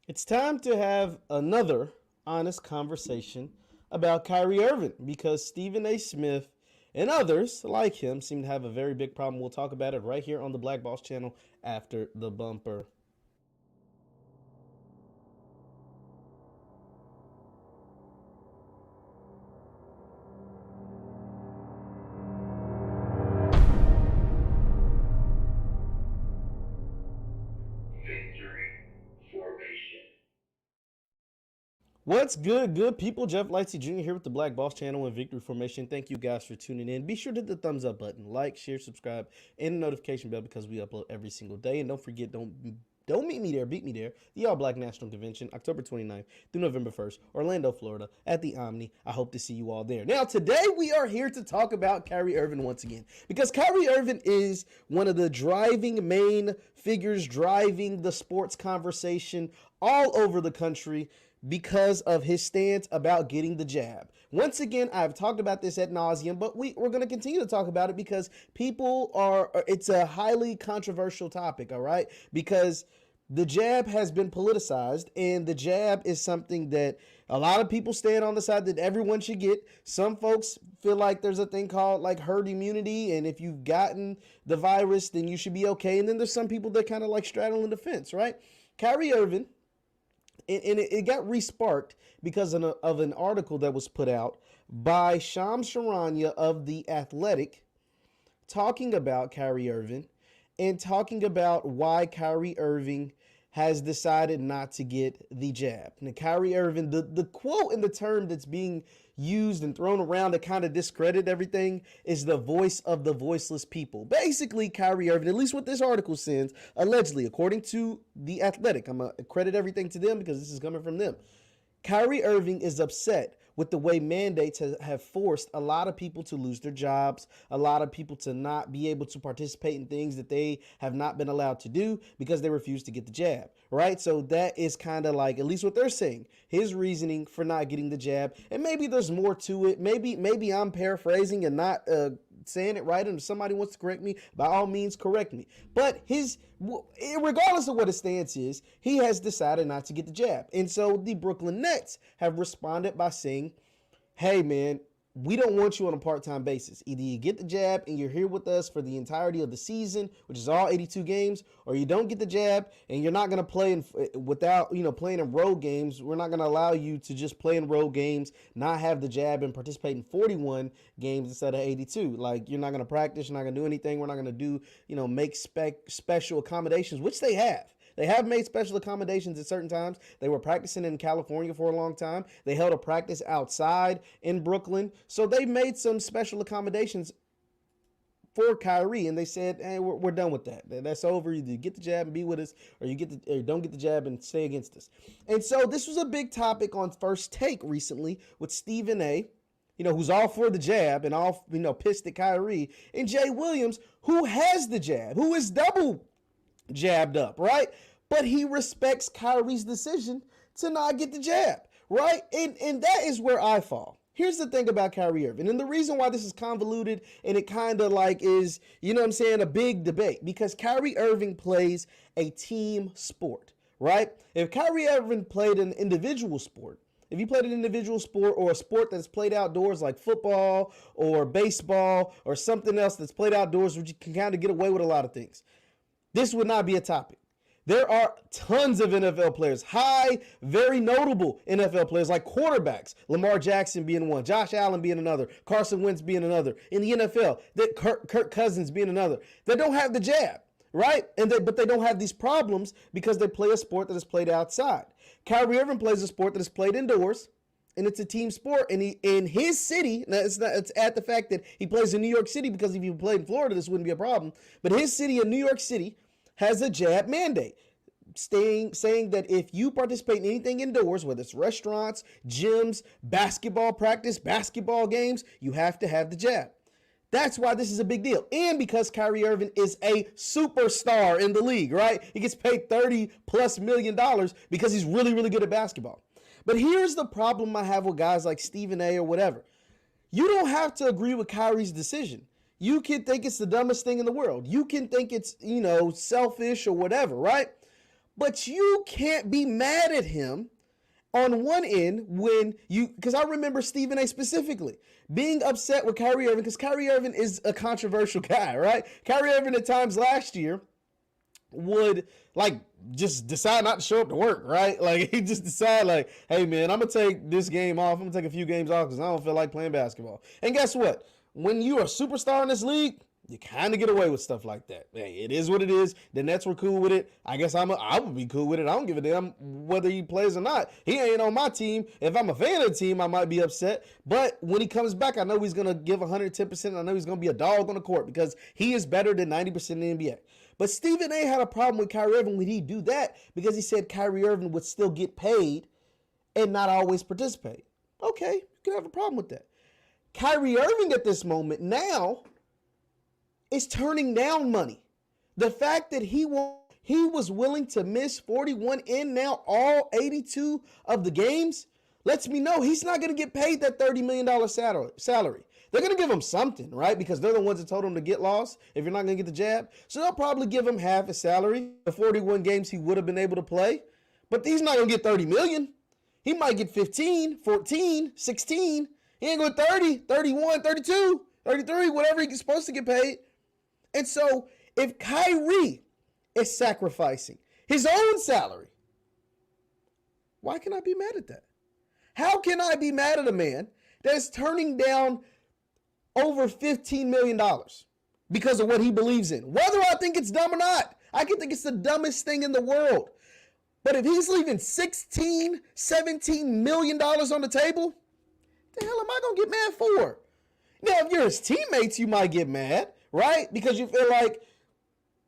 It's time to have another honest conversation about Kyrie Irving because Stephen A. Smith and others like him seem to have a very big problem. We'll talk about it right here on the Black Boss channel after the bumper. What's good people? Jeff Lightsy Jr. here with the Black Boss channel and Victory Formation. Thank you guys for tuning in. Be sure to hit the thumbs up button, like, share, subscribe, and the notification bell because we upload every single day. And don't forget, don't meet me there, beat me there. The All Black National Convention, October 29th through November 1st, Orlando, Florida, at the Omni. I hope to see you all there. Now, today we are here to talk about Kyrie Irving once again because Kyrie Irving is one of the driving main figures driving the sports conversation all over the country because of his stance about getting the jab. Once again, I've talked about this ad nauseum, but we're going to continue to talk about it because it's a highly controversial topic, all right? Because the jab has been politicized, and the jab is something that a lot of people stand on the side that everyone should get. Some folks feel like there's a thing called like herd immunity, and if you've gotten the virus, then you should be okay. And then there's some people that kind of like straddling the fence, right? Kyrie Irving, and it got re-sparked because of an article that was put out by Shams Charania of The Athletic talking about Kyrie Irving and talking about why Kyrie Irving has decided not to get the jab. Now, Kyrie Irving, the quote in the term that's being used and thrown around to kind of discredit everything is the voice of the voiceless people. Basically, Kyrie Irving, at least what this article says, allegedly, according to The Athletic, I'm going to credit everything to them because this is coming from them. Kyrie Irving is upset with the way mandates have forced a lot of people to lose their jobs, a lot of people to not be able to participate in things that they have not been allowed to do because they refuse to get the jab, right? So that is kind of like, at least what they're saying, his reasoning for not getting the jab. And maybe there's more to it. Maybe I'm paraphrasing and not saying it right, and if somebody wants to correct me, by all means correct me. But regardless of what his stance is, he has decided not to get the jab. And so the Brooklyn Nets have responded by saying, hey man, we don't want you on a part-time basis. Either you get the jab and you're here with us for the entirety of the season, which is all 82 games, or you don't get the jab and you're not going to play without, playing in road games. We're not going to allow you to just play in road games, not have the jab, and participate in 41 games instead of 82. Like, you're not going to practice, you're not going to do anything. We're not going to do, make special accommodations, which they have. They have made special accommodations at certain times. They were practicing in California for a long time. They held a practice outside in Brooklyn. So they made some special accommodations for Kyrie, and they said, hey, we're done with that. That's over. Either get the jab and be with us, or or don't get the jab and stay against us. And so this was a big topic on First Take recently with Stephen A., who's all for the jab and all, pissed at Kyrie, and Jay Williams, who has the jab, who is double jabbed up, right? But he respects Kyrie's decision to not get the jab, right? And that is where I fall. Here's the thing about Kyrie Irving, and the reason why this is convoluted and it kind of like is, a big debate, because Kyrie Irving plays a team sport, right? If Kyrie Irving played an individual sport, if he played an individual sport or a sport that's played outdoors like football or baseball or something else that's played outdoors, which you can kind of get away with a lot of things, this would not be a topic. There are tons of NFL players, very notable NFL players like quarterbacks, Lamar Jackson being one, Josh Allen being another, Carson Wentz being another, in the NFL, that Kirk Cousins being another, that don't have the jab, right? But they don't have these problems because they play a sport that is played outside. Kyrie Irving plays a sport that is played indoors, and it's a team sport. And he, in his city, now it's at the fact that he plays in New York City, because if he played in Florida, this wouldn't be a problem. But his city in New York City has a jab mandate, saying that if you participate in anything indoors, whether it's restaurants, gyms, basketball practice, basketball games, you have to have the jab. That's why this is a big deal. And because Kyrie Irving is a superstar in the league, right? He gets paid $30+ million because he's really, really good at basketball. But here's the problem I have with guys like Stephen A. or whatever. You don't have to agree with Kyrie's decision. You can think it's the dumbest thing in the world. You can think it's, selfish or whatever, right? But you can't be mad at him on one end when you, because I remember Stephen A specifically being upset with Kyrie Irving because Kyrie Irving is a controversial guy, right? Kyrie Irving at times last year would like just decide not to show up to work, right? Like he just decide like, hey man, I'm gonna take this game off. I'm gonna take a few games off because I don't feel like playing basketball. And guess what? When you're a superstar in this league, you kind of get away with stuff like that. Hey, it is what it is. The Nets were cool with it. I guess I would be cool with it. I don't give a damn whether he plays or not. He ain't on my team. If I'm a fan of the team, I might be upset. But when he comes back, I know he's going to give 110%. I know he's going to be a dog on the court because he is better than 90% in the NBA. But Stephen A. had a problem with Kyrie Irving when he do that because he said Kyrie Irving would still get paid and not always participate. Okay, you can have a problem with that. Kyrie Irving at this moment now is turning down money. The fact that he was willing to miss 41 and now all 82 of the games lets me know he's not going to get paid that $30 million salary. They're going to give him something, right? Because they're the ones that told him to get lost if you're not going to get the jab. So they'll probably give him half his salary, the 41 games he would have been able to play. But he's not going to get 30 million. He might get 15, 14, 16. He ain't going 30, 31, 32, 33, whatever he's supposed to get paid. And so if Kyrie is sacrificing his own salary, why can I be mad at that? How can I be mad at a man that's turning down over $15 million because of what he believes in? Whether I think it's dumb or not, I can think it's the dumbest thing in the world. But if he's leaving $16, $17 million on the table, the hell am I going to get mad for? Now, if you're his teammates, you might get mad, right? Because you feel like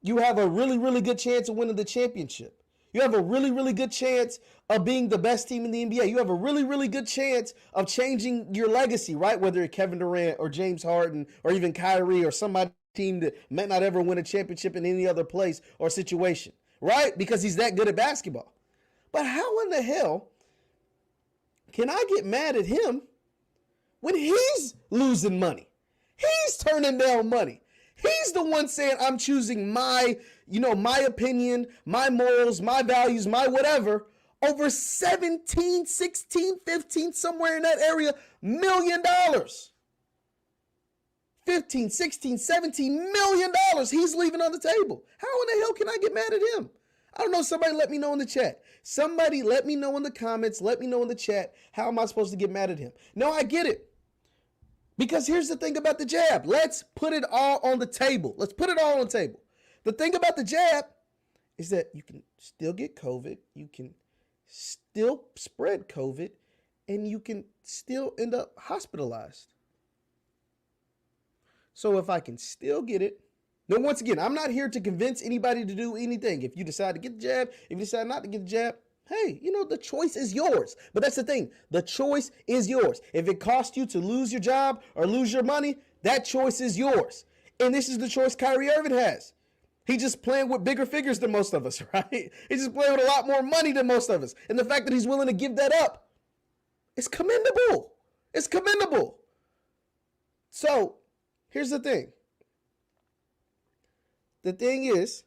you have a really, really good chance of winning the championship. You have a really, really good chance of being the best team in the NBA. You have a really, really good chance of changing your legacy, right? Whether it's Kevin Durant or James Harden or even Kyrie or somebody team that might not ever win a championship in any other place or situation, right? Because he's that good at basketball. But how in the hell can I get mad at him when he's losing money? He's turning down money. He's the one saying, I'm choosing my opinion, my morals, my values, my whatever, over 17, 16, 15, somewhere in that area, $1 million. 15, 16, 17 million dollars he's leaving on the table. How in the hell can I get mad at him? I don't know. Somebody let me know in the chat. Somebody let me know in the comments. Let me know in the chat. How am I supposed to get mad at him? No, I get it. Because here's the thing about the jab. Let's put it all on the table. Let's put it all on the table. The thing about the jab is that you can still get COVID. You can still spread COVID. And you can still end up hospitalized. So if I can still get it. Now, once again, I'm not here to convince anybody to do anything. If you decide to get the jab, if you decide not to get the jab, hey, the choice is yours. But that's the thing. The choice is yours. If it costs you to lose your job or lose your money, that choice is yours. And this is the choice Kyrie Irving has. He's just playing with bigger figures than most of us, right? He's just playing with a lot more money than most of us. And the fact that he's willing to give that up, it's commendable. It's commendable. So here's the thing. The thing is,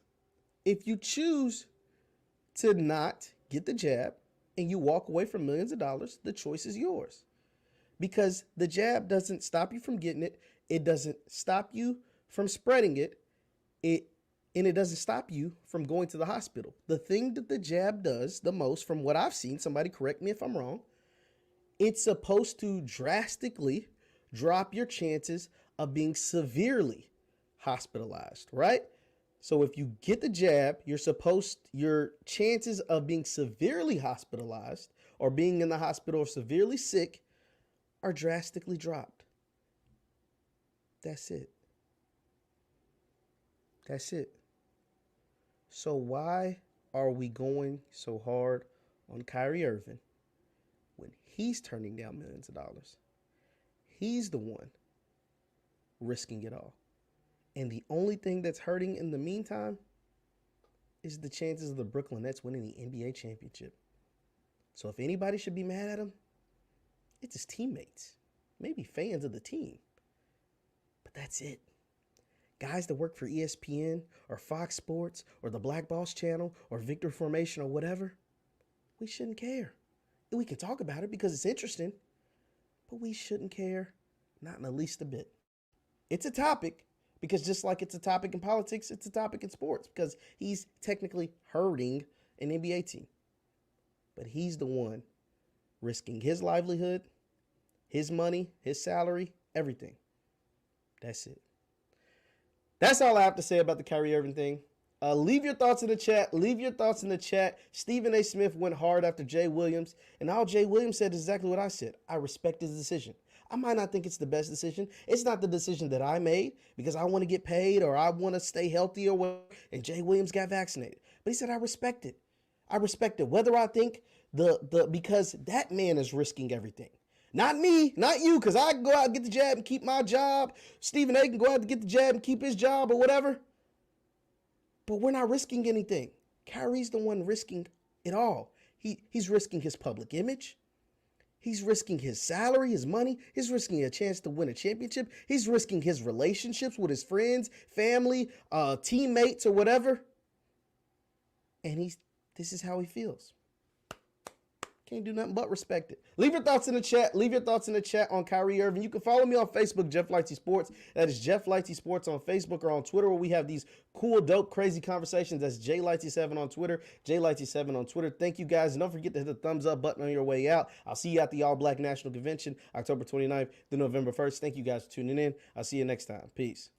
if you choose to not get the jab and you walk away from millions of dollars, the choice is yours. Because the jab doesn't stop you from getting it. It doesn't stop you from spreading it. And it doesn't stop you from going to the hospital. The thing that the jab does the most, from what I've seen, somebody correct me if I'm wrong, it's supposed to drastically drop your chances of being severely hospitalized, right? So if you get the jab, your chances of being severely hospitalized or being in the hospital or severely sick are drastically dropped. That's it. That's it. So why are we going so hard on Kyrie Irving when he's turning down millions of dollars? He's the one risking it all. And the only thing that's hurting in the meantime is the chances of the Brooklyn Nets winning the NBA championship. So if anybody should be mad at him, it's his teammates, maybe fans of the team. But that's it. guys that work for ESPN or Fox Sports or the Black Boss Channel or Victory Formation or whatever, we shouldn't care. We can talk about it because it's interesting, but we shouldn't care, not in the least a bit. It's a topic because just like it's a topic in politics, it's a topic in sports because he's technically hurting an NBA team. But he's the one risking his livelihood, his money, his salary, everything. That's it. That's all I have to say about the Kyrie Irving thing. Leave your thoughts in the chat. Leave your thoughts in the chat. Stephen A. Smith went hard after Jay Williams, and all Jay Williams said is exactly what I said. I respect his decision. I might not think it's the best decision. It's not the decision that I made because I want to get paid or I want to stay healthy or whatever, and Jay Williams got vaccinated. But he said, I respect it. I respect it. Whether I think because that man is risking everything. Not me, not you, because I can go out and get the jab and keep my job. Stephen A. can go out and get the jab and keep his job or whatever. But we're not risking anything. Kyrie's the one risking it all. He's risking his public image. He's risking his salary, his money. He's risking a chance to win a championship. He's risking his relationships with his friends, family, teammates, or whatever. And this is how he feels. Can't do nothing but respect it. Leave your thoughts in the chat. Leave your thoughts in the chat on Kyrie Irving. You can follow me on Facebook, Jeff Lightsy Sports. That is Jeff Lightsy Sports on Facebook or on Twitter, where we have these cool, dope, crazy conversations. That's JLightsy7 on Twitter, JLightsy7 on Twitter. Thank you guys. And don't forget to hit the thumbs up button on your way out. I'll see you at the All Black National Convention, October 29th through November 1st. Thank you guys for tuning in. I'll see you next time. Peace.